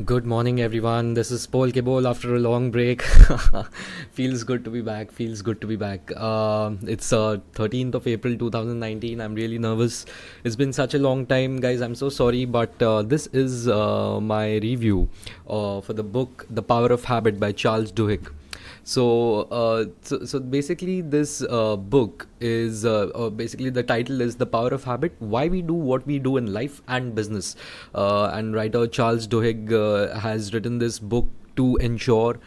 Good morning, everyone. This is Pol Ke Bol after a long break. Feels good to be back. Feels good to be back. It's 13th of April 2019. I'm really nervous. It's been such a long time, guys. I'm so sorry, but this is my review for the book The Power of Habit by Charles Duhigg. So basically, this book is basically the title is The Power of Habit: Why We Do What We Do in Life and Business. And writer Charles Duhigg has written this book to ensure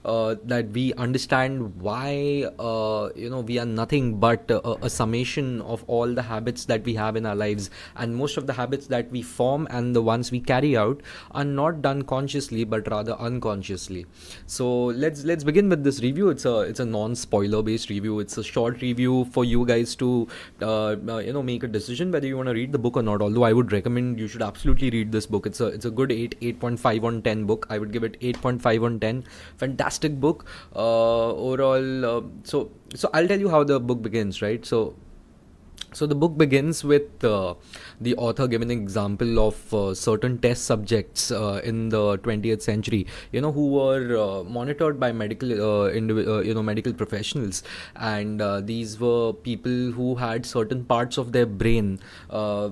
that we understand why we are nothing but a summation of all the habits that we have in our lives, and most of the habits that we form and the ones we carry out are not done consciously but rather unconsciously. So let's begin with this review. It's a non-spoiler based review. It's a short review for you guys to make a decision whether you want to read the book or not. Although I would recommend you should absolutely read this book. It's a good 8.5 on 10 book. I would give it 8.5 on 10. Fantastic book overall. So I'll tell you how the book begins, right? So the book begins with the author giving an example of certain test subjects in the 20th century, who were monitored by medical professionals, and these were people who had certain parts of their brain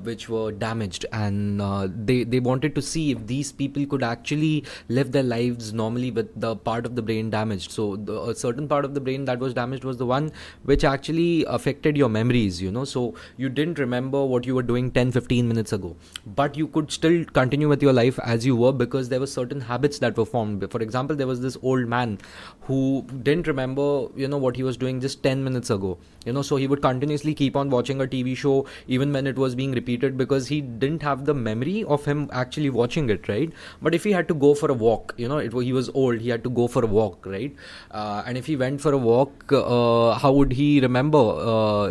which were damaged, and they wanted to see if these people could actually live their lives normally with the part of the brain damaged. So a certain part of the brain that was damaged was the one which actually affected your memories. So you didn't remember what you were doing 10-15 minutes ago, but you could still continue with your life as you were, because there were certain habits that were formed. For example, there was this old man who didn't remember what he was doing just 10 minutes ago. So he would continuously keep on watching a TV show even when it was being repeated, because he didn't have the memory of him actually watching it, right? But if he had to go for a walk, he was old, he had to go for a walk, right? And if he went for a walk, how would he remember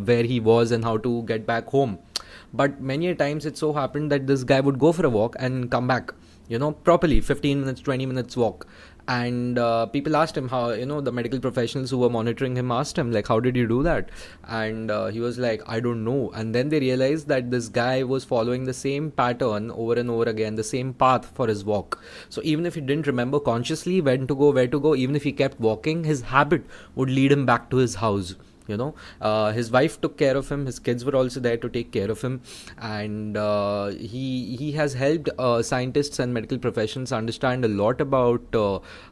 where he was and how to get back home? But many a times it so happened that this guy would go for a walk and come back properly, 15 minutes, 20 minutes walk. And people asked him how, the medical professionals who were monitoring him asked him, like, how did you do that? And he was like, I don't know. And then they realized that this guy was following the same pattern over and over again, the same path for his walk. So even if he didn't remember consciously when to go, where to go, even if he kept walking, his habit would lead him back to his house. His wife took care of him, his kids were also there to take care of him, and he has helped scientists and medical professionals understand a lot about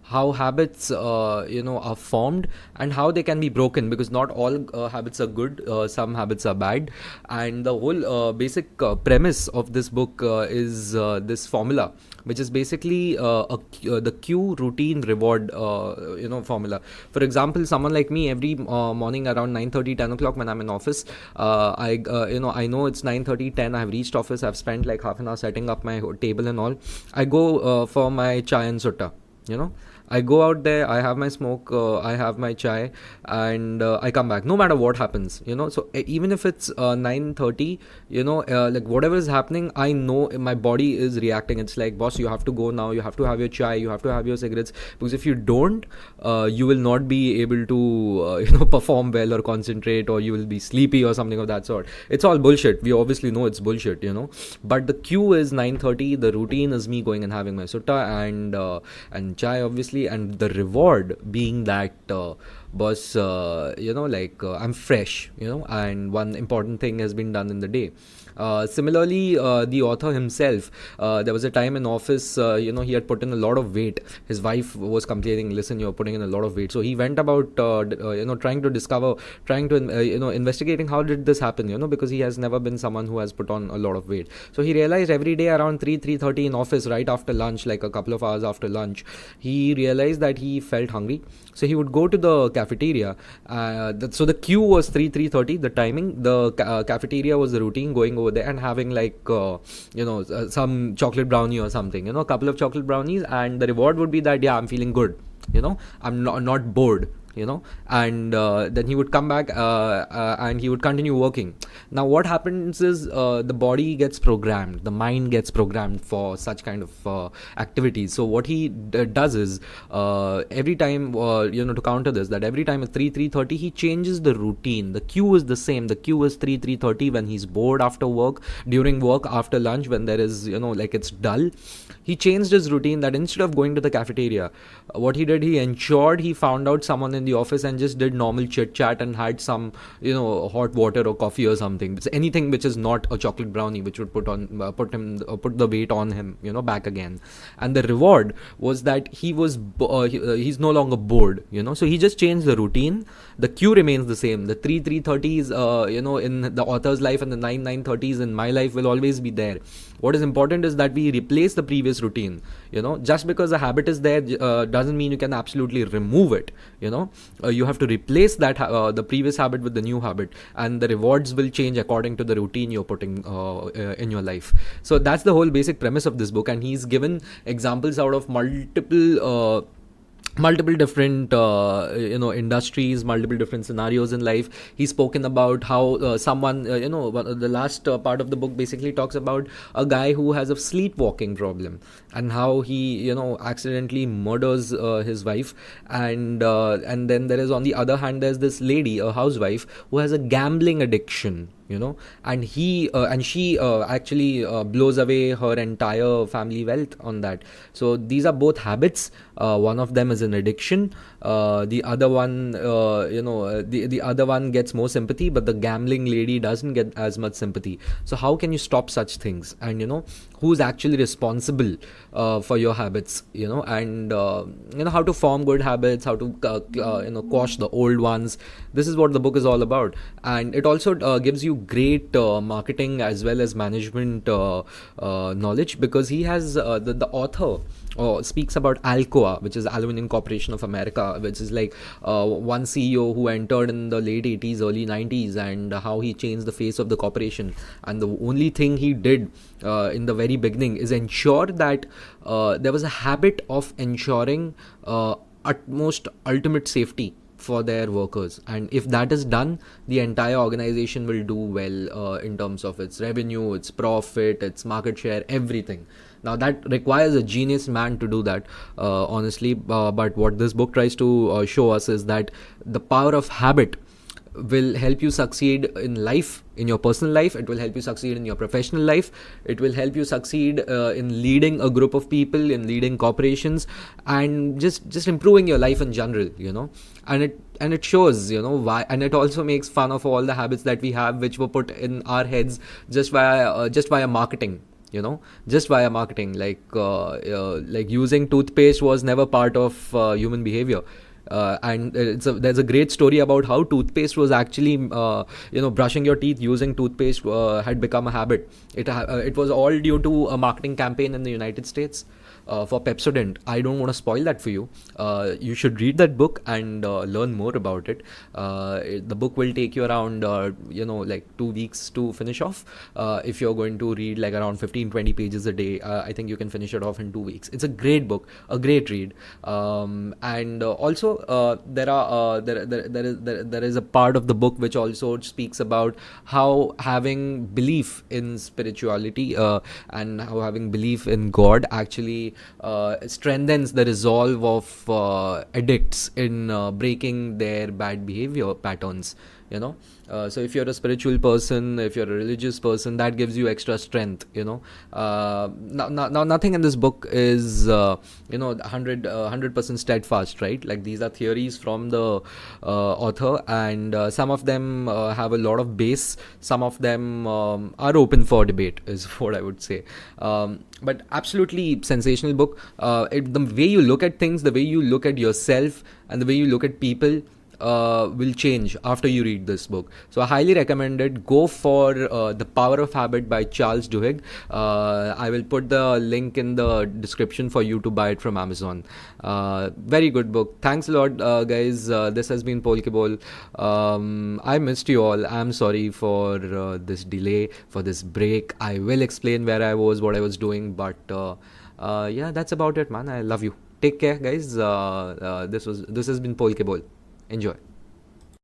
how habits are formed and how they can be broken, because not all habits are good, some habits are bad. And the whole basic premise of this book is this formula, which is basically the cue, routine, reward formula. For example, someone like me, every morning around 9:30, 10 o'clock when I'm in office, I know it's 9:30, 10. I've reached office, I've spent like half an hour setting up my table and all. I go for my chai and sutta. I go out there, I have my smoke, I have my chai, and I come back no matter what happens. So even if it's 9:30, like whatever is happening, I know my body is reacting. It's like, boss, you have to go now, you have to have your chai, you have to have your cigarettes, because if you don't, you will not be able to perform well or concentrate, or you will be sleepy or something of that sort. It's all bullshit. We obviously know it's bullshit, but the cue is 9:30, the routine is me going and having my sutta and chai, obviously, and the reward being that boss, I'm fresh, and one important thing has been done in the day. Similarly, the author himself, there was a time in office, he had put in a lot of weight. His wife was complaining, listen, you're putting in a lot of weight. So he went about trying to investigating how did this happen, because he has never been someone who has put on a lot of weight. So he realized every day around 3:30 in office, right after lunch, like a couple of hours after lunch, he realized that he felt hungry. So he would go to the cafeteria. So the queue was 3:30, the timing. The cafeteria was the routine, going over there and having like some chocolate brownie or something, a couple of chocolate brownies, and the reward would be that, yeah, I'm feeling good, I'm not bored. and then he would come back and he would continue working. Now what happens is the body gets programmed, the mind gets programmed for such kind of activities. So what he does is every time to counter this, that every time at 3:30 he changes the routine. The cue is the same. The cue is 3:30 when he's bored after work, during work, after lunch, when there is like it's dull. He changed his routine, that instead of going to the cafeteria, what he did, he ensured he found out someone in the office and just did normal chit chat and had some hot water or coffee or something. It's anything which is not a chocolate brownie, which would put the weight on him back again. And the reward was that he's no longer bored. So he just changed the routine. The cue remains the same. The 3:30s in the author's life and the 9:30s in my life will always be there. What is important is that we replace the previous routine. Just because a habit is there doesn't mean you can absolutely remove it. You have to replace that the previous habit with the new habit, and the rewards will change according to the routine you're putting in your life. So that's the whole basic premise of this book, and he's given examples out of multiple different industries, multiple different scenarios in life. He's spoken about how someone the last part of the book basically talks about a guy who has a sleepwalking problem, and how he accidentally murders his wife, and then there is, on the other hand, there's this lady, a housewife, who has a gambling addiction, and she actually blows away her entire family wealth on that. So these are both habits. One of them is an addiction. The other one, the other one gets more sympathy, but the gambling lady doesn't get as much sympathy. So how can you stop such things? And who's actually responsible for your habits? And how to form good habits, how to quash the old ones. This is what the book is all about, and it also gives you great marketing as well as management knowledge, because he has the author speaks about Alcoa, which is Aluminum Corporation of America, which is like one CEO who entered in the late 80s, early 90s, and how he changed the face of the corporation. And the only thing he did in the very beginning is ensure that there was a habit of ensuring ultimate safety for their workers, and if that is done, the entire organization will do well in terms of its revenue, its profit, its market share, everything. Now that requires a genius man to do that, honestly, but what this book tries to show us is that the power of habit will help you succeed in life, in your personal life. It will help you succeed in your professional life. It will help you succeed in leading a group of people, in leading corporations, and just improving your life in general, and it shows, why. And it also makes fun of all the habits that we have, which were put in our heads just via marketing. Just via marketing, like using toothpaste was never part of human behavior. And there's a great story about how toothpaste was actually, brushing your teeth using toothpaste had become a habit. It was all due to a marketing campaign in the United States for Pepsodent. I don't want to spoil that for you. You should read that book and learn more about it. The book will take you around, like 2 weeks to finish off. If you're going to read like around 15-20 pages a day, I think you can finish it off in 2 weeks. It's a great book, a great read. And also there is a part of the book which also speaks about how having belief in spirituality and how having belief in God actually strengthens the resolve of addicts in breaking their bad behavior patterns. So if you're a spiritual person, if you're a religious person, that gives you extra strength. Now nothing in this book is 100% steadfast, right? Like, these are theories from the author, and some of them have a lot of base. Some of them are open for debate, is what I would say. But absolutely sensational book. The way you look at things, the way you look at yourself, and the way you look at people will change after you read this book. So I highly recommend it. Go for The Power of Habit by Charles Duhigg. I will put the link in the description for you to buy it from Amazon. Very good book. Thanks a lot, guys. This has been Pol Ke Bol. I missed you all. I'm sorry for this delay, for this break. I will explain where I was, what I was doing, but yeah, that's about it, man. I love you. Take care, guys. This has been Pol Ke Bol. Enjoy.